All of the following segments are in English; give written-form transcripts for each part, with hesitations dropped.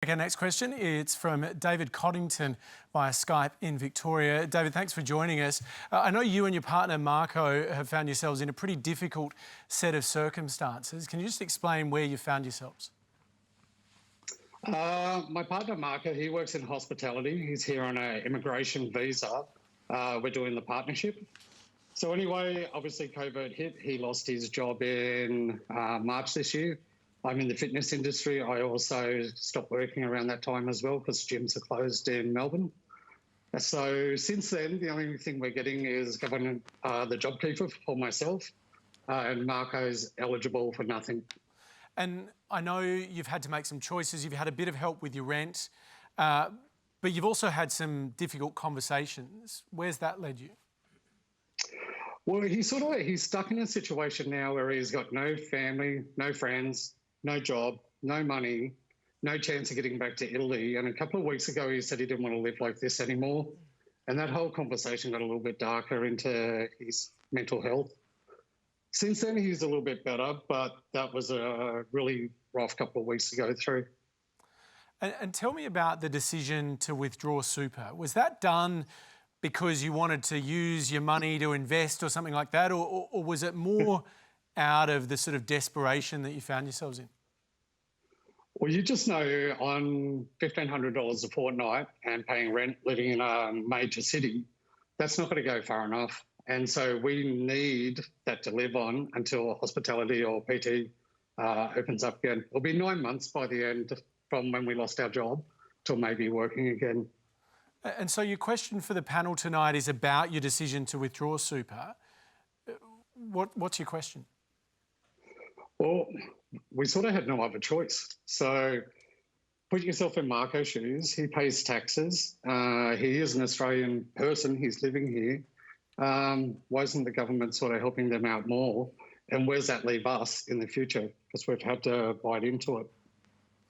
Okay, next question. It's from David Coddington via Skype in Victoria. David, thanks for joining us. I know you and your partner Marco have found yourselves in a pretty difficult set of circumstances. Can you just explain where you found yourselves? My partner Marco, he works in hospitality. He's here on an immigration visa. We're doing the partnership. So anyway, obviously COVID hit. He lost his job in March this year. I'm in the fitness industry. I also stopped working around that time as well because gyms are closed in Melbourne. So since then, the only thing we're getting is government, the JobKeeper for myself, and Marco's eligible for nothing. And I know you've had to make some choices. You've had a bit of help with your rent, but you've also had some difficult conversations. Where's that led you? Well, he's stuck in a situation now where he's got no family, no friends, no job, no money, no chance of getting back to Italy. And a couple of weeks ago, he said he didn't want to live like this anymore. And that whole conversation got a little bit darker into his mental health. Since then, he's a little bit better, but that was a really rough couple of weeks to go through. And tell me about the decision to withdraw super. Was that done because you wanted to use your money to invest or something like that? Or was it more out of the sort of desperation that you found yourselves in? Well, you just know on $1,500 a fortnight and paying rent, living in a major city, that's not going to go far enough. And so we need that to live on until hospitality or PT opens up again. It'll be 9 months by the end from when we lost our job till maybe working again. And so your question for the panel tonight is about your decision to withdraw super. What's your question? Well, we sort of had no other choice. So put yourself in Marco's shoes. He pays taxes. He is an Australian person. He's living here. Why isn't the government sort of helping them out more? And where's that leave us in the future? Because we've had to bite into it.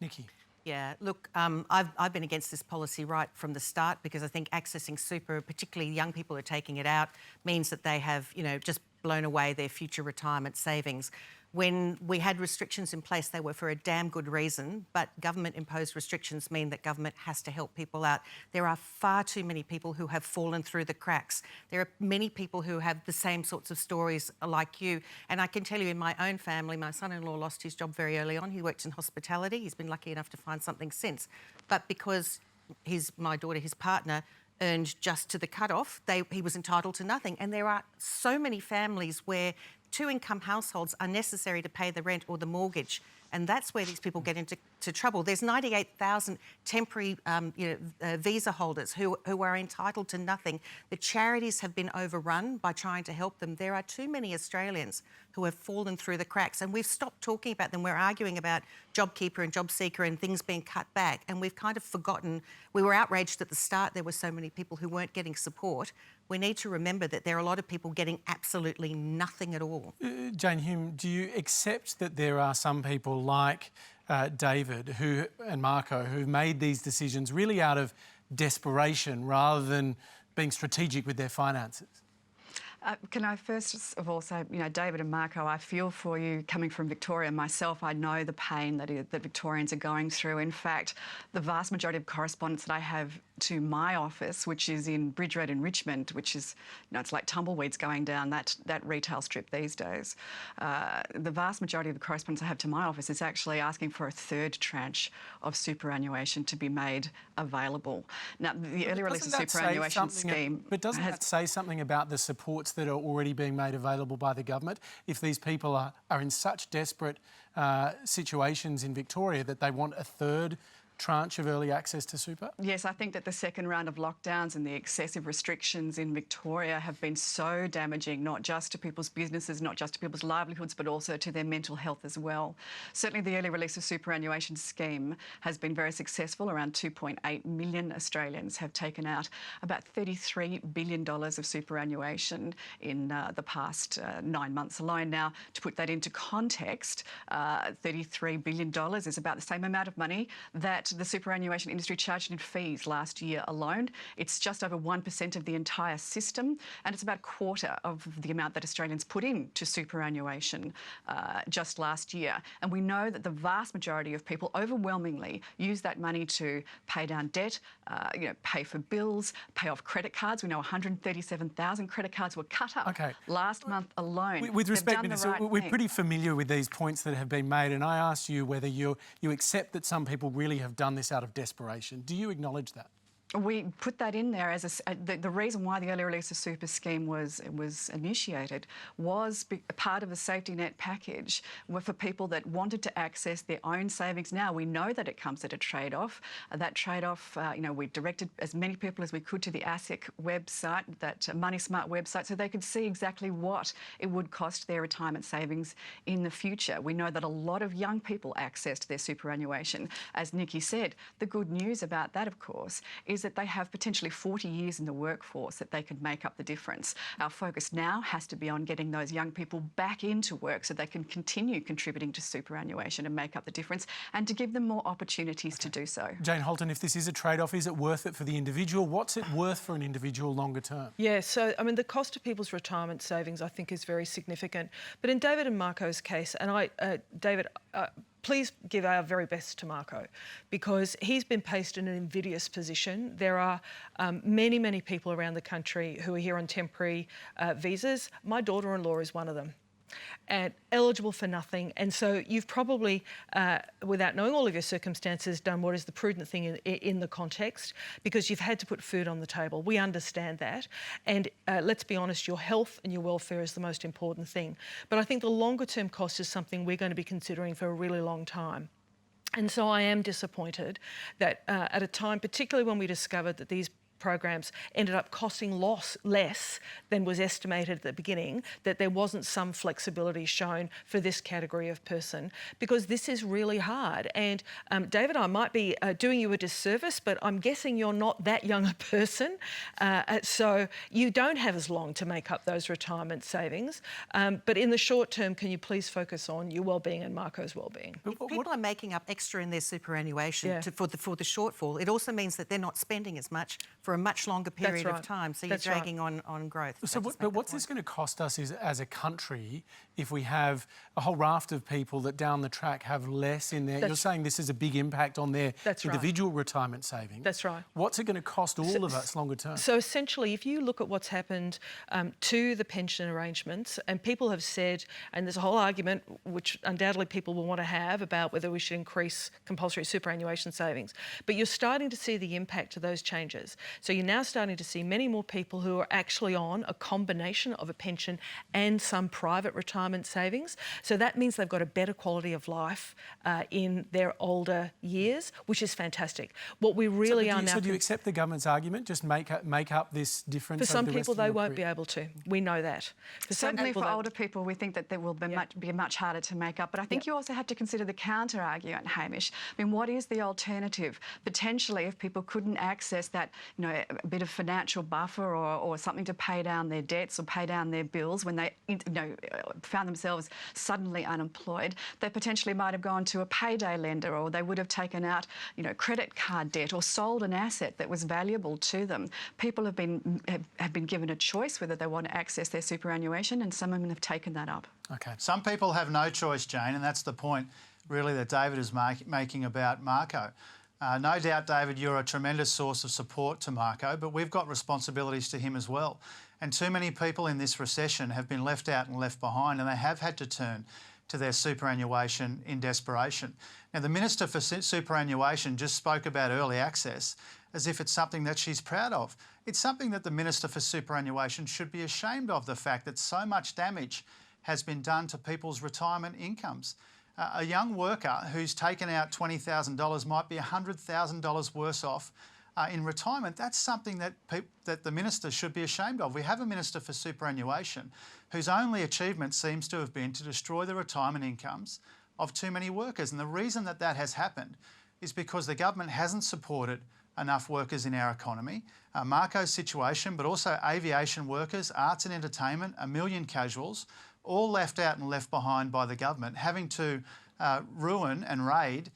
Nicki. Yeah, look, I've been against this policy right from the start because I think accessing super, particularly young people who are taking it out, means that they have, just blown away their future retirement savings. When we had restrictions in place, they were for a damn good reason, but government-imposed restrictions mean that government has to help people out. There are far too many people who have fallen through the cracks. There are many people who have the same sorts of stories like you. And I can tell you in my own family, my son-in-law lost his job very early on. He worked in hospitality. He's been lucky enough to find something since. But because my daughter, his partner, earned just to the cut-off, he was entitled to nothing. And there are so many families where two-income households are necessary to pay the rent or the mortgage, and that's where these people get into trouble. There's 98,000 temporary visa holders who are entitled to nothing. The charities have been overrun by trying to help them. There are too many Australians who have fallen through the cracks, and we've stopped talking about them. We're arguing about JobKeeper and JobSeeker and things being cut back, and we've kind of forgotten. We were outraged at the start there were so many people who weren't getting support. We need to remember that there are a lot of people getting absolutely nothing at all. Jane Hume, do you accept that there are some people like David and Marco who've made these decisions really out of desperation rather than being strategic with their finances? Can I first of all say, David and Marco, I feel for you coming from Victoria. Myself, I know the pain that Victorians are going through. In fact, the vast majority of correspondence that I have to my office, which is in Bridge Road in Richmond, which is, it's like tumbleweeds going down that retail strip these days. The vast majority of the correspondence I have to my office is actually asking for a third tranche of superannuation to be made available. Now, the early release of superannuation scheme... But doesn't that say something about the supports that are already being made available by the government? If these people are in such desperate situations in Victoria that they want a third tranche of early access to super? Yes, I think that the second round of lockdowns and the excessive restrictions in Victoria have been so damaging, not just to people's businesses, not just to people's livelihoods, but also to their mental health as well. Certainly the early release of superannuation scheme has been very successful. Around 2.8 million Australians have taken out about $33 billion of superannuation in the past 9 months alone. Now, to put that into context, $33 billion is about the same amount of money that the superannuation industry charged in fees last year alone. It's just over 1% of the entire system, and it's about a quarter of the amount that Australians put into superannuation just last year. And we know that the vast majority of people overwhelmingly use that money to pay down debt, pay for bills, pay off credit cards. We know 137,000 credit cards were cut up last month alone. With respect, Minister, we're pretty familiar with these points that have been made, and I asked you whether you accept that some people really have done this out of desperation. Do you acknowledge that? We put that in there as the reason why the early release of super scheme was initiated was part of a safety net package for people that wanted to access their own savings. Now we know that it comes at a trade-off. That trade-off, we directed as many people as we could to the ASIC website, that Money Smart website, so they could see exactly what it would cost their retirement savings in the future. We know that a lot of young people accessed their superannuation. As Nicki said, the good news about that, of course, is that they have potentially 40 years in the workforce that they could make up the difference. Our focus now has to be on getting those young people back into work so they can continue contributing to superannuation and make up the difference, and to give them more opportunities to do so. Jane Halton, if this is a trade-off, is it worth it for the individual? What's it worth for an individual longer term? Yeah, so, I mean, the cost of people's retirement savings, I think, is very significant. But in David and Marco's case, and David, please give our very best to Marco, because he's been placed in an invidious position. There are many, many people around the country who are here on temporary visas. My daughter-in-law is one of them, and eligible for nothing. And so you've probably, without knowing all of your circumstances, done what is the prudent thing in the context, because you've had to put food on the table. We understand that. And let's be honest, your health and your welfare is the most important thing. But I think the longer term cost is something we're going to be considering for a really long time. And so I am disappointed that at a time, particularly when we discovered that these programs ended up costing less than was estimated at the beginning, that there wasn't some flexibility shown for this category of person, because this is really hard. And David, I might be doing you a disservice, but I'm guessing you're not that young a person, so you don't have as long to make up those retirement savings. But in the short term, can you please focus on your wellbeing and Marco's wellbeing? If people are making up extra in their superannuation for the shortfall, it also means that they're not spending as much for a much longer period of time. So you're dragging on growth. So what's this going to cost us as a country if we have a whole raft of people that down the track have less in there? You're saying this is a big impact on their individual retirement savings. That's right. What's it going to cost all of us longer term? So essentially, if you look at what's happened to the pension arrangements, and people have said, and there's a whole argument which undoubtedly people will want to have about whether we should increase compulsory superannuation savings, but you're starting to see the impact of those changes. So you're now starting to see many more people who are actually on a combination of a pension and some private retirement savings. So that means they've got a better quality of life in their older years, which is fantastic. What we really are now... So do you accept the government's argument? Just make up this difference? For some people, they won't be able to. We know that. Certainly for older people, we think that there will be much harder to make up. But I think you also have to consider the counter-argument, Hamish. I mean, what is the alternative? Potentially, if people couldn't access that, a bit of financial buffer or something to pay down their debts or pay down their bills when they found themselves suddenly unemployed, they potentially might have gone to a payday lender, or they would have taken out credit card debt or sold an asset that was valuable to them. People have been given a choice whether they want to access their superannuation, and some of them have taken that up. Okay. Some people have no choice, Jane, and that's the point really that David is making about Marco. No doubt, David, you're a tremendous source of support to Marco, but we've got responsibilities to him as well. And too many people in this recession have been left out and left behind, and they have had to turn to their superannuation in desperation. Now, the Minister for Superannuation just spoke about early access as if it's something that she's proud of. It's something that the Minister for Superannuation should be ashamed of, the fact that so much damage has been done to people's retirement incomes. A young worker who's taken out $20,000 might be $100,000 worse off in retirement. That's something that the Minister should be ashamed of. We have a Minister for Superannuation whose only achievement seems to have been to destroy the retirement incomes of too many workers. And the reason that has happened is because the government hasn't supported enough workers in our economy. Marco's situation, but also aviation workers, arts and entertainment, 1 million casuals, all left out and left behind by the government, having to ruin and raid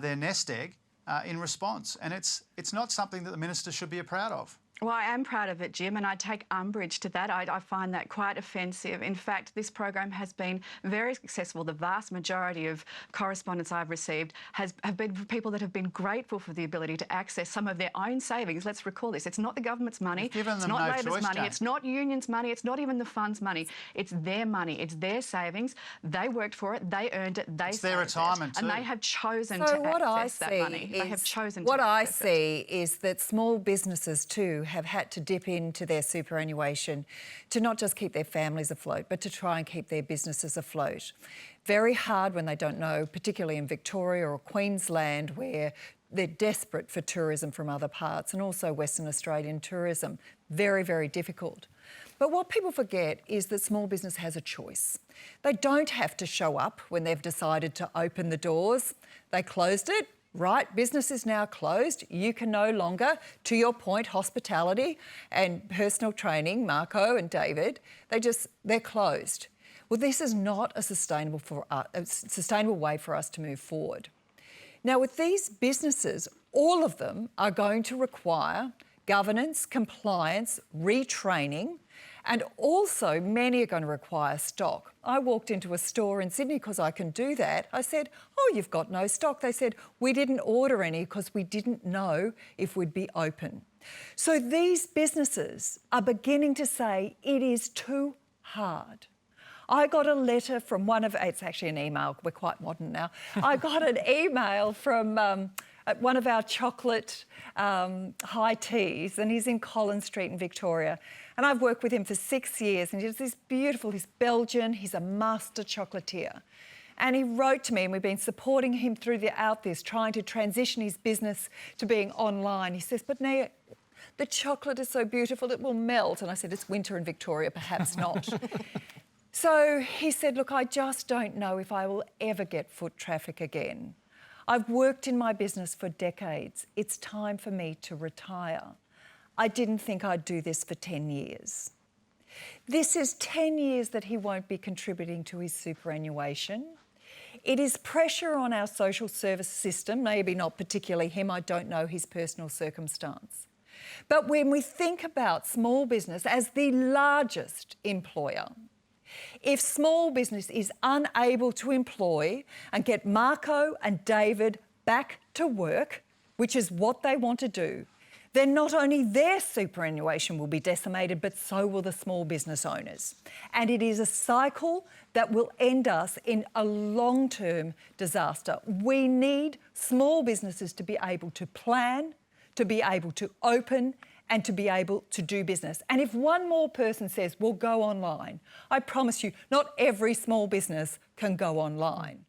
their nest egg in response. And it's not something that the minister should be proud of. Well, I am proud of it, Jim, and I take umbrage to that. I find that quite offensive. In fact, this program has been very successful. The vast majority of correspondence I've received have been from people that have been grateful for the ability to access some of their own savings. Let's recall this. It's not the government's money. It's not Labor's money. It's not unions' money. It's not even the fund's money. It's their money. It's their savings. They worked for it. They earned it. They saved it. It's their retirement too. And they have chosen to access that money. They have chosen to What I access it. see is that small businesses too have had to dip into their superannuation to not just keep their families afloat, but to try and keep their businesses afloat. Very hard when they don't know, particularly in Victoria or Queensland, where they're desperate for tourism from other parts, and also Western Australian tourism. Very, very difficult. But what people forget is that small business has a choice. They don't have to show up when they've decided to open the doors. They closed it. Right, business is now closed. You can no longer, to your point, hospitality and personal training, Marco and David, they're closed. Well, this is not a sustainable way for us to move forward. Now, with these businesses, all of them are going to require governance, compliance, retraining, and also many are going to require stock. I walked into a store in Sydney because I can do that. I said, "Oh, you've got no stock." They said, "We didn't order any because we didn't know if we'd be open." So these businesses are beginning to say it is too hard. I got a letter from it's actually an email, we're quite modern now. I got an email from one of our chocolate high teas, and he's in Collins Street in Victoria. And I've worked with him for 6 years, and he's Belgian, he's a master chocolatier. And he wrote to me, and we've been supporting him throughout this, trying to transition his business to being online. He says, "But Nia, the chocolate is so beautiful, it will melt." And I said, "It's winter in Victoria, perhaps not." So he said, "Look, I just don't know if I will ever get foot traffic again. I've worked in my business for decades. It's time for me to retire. I didn't think I'd do this for 10 years. This is 10 years that he won't be contributing to his superannuation. It is pressure on our social service system, maybe not particularly him, I don't know his personal circumstance. But when we think about small business as the largest employer, if small business is unable to employ and get Marco and David back to work, which is what they want to do, then not only their superannuation will be decimated, but so will the small business owners. And it is a cycle that will end us in a long-term disaster. We need small businesses to be able to plan, to be able to open, and to be able to do business. And if one more person says, "We'll go online," I promise you, not every small business can go online.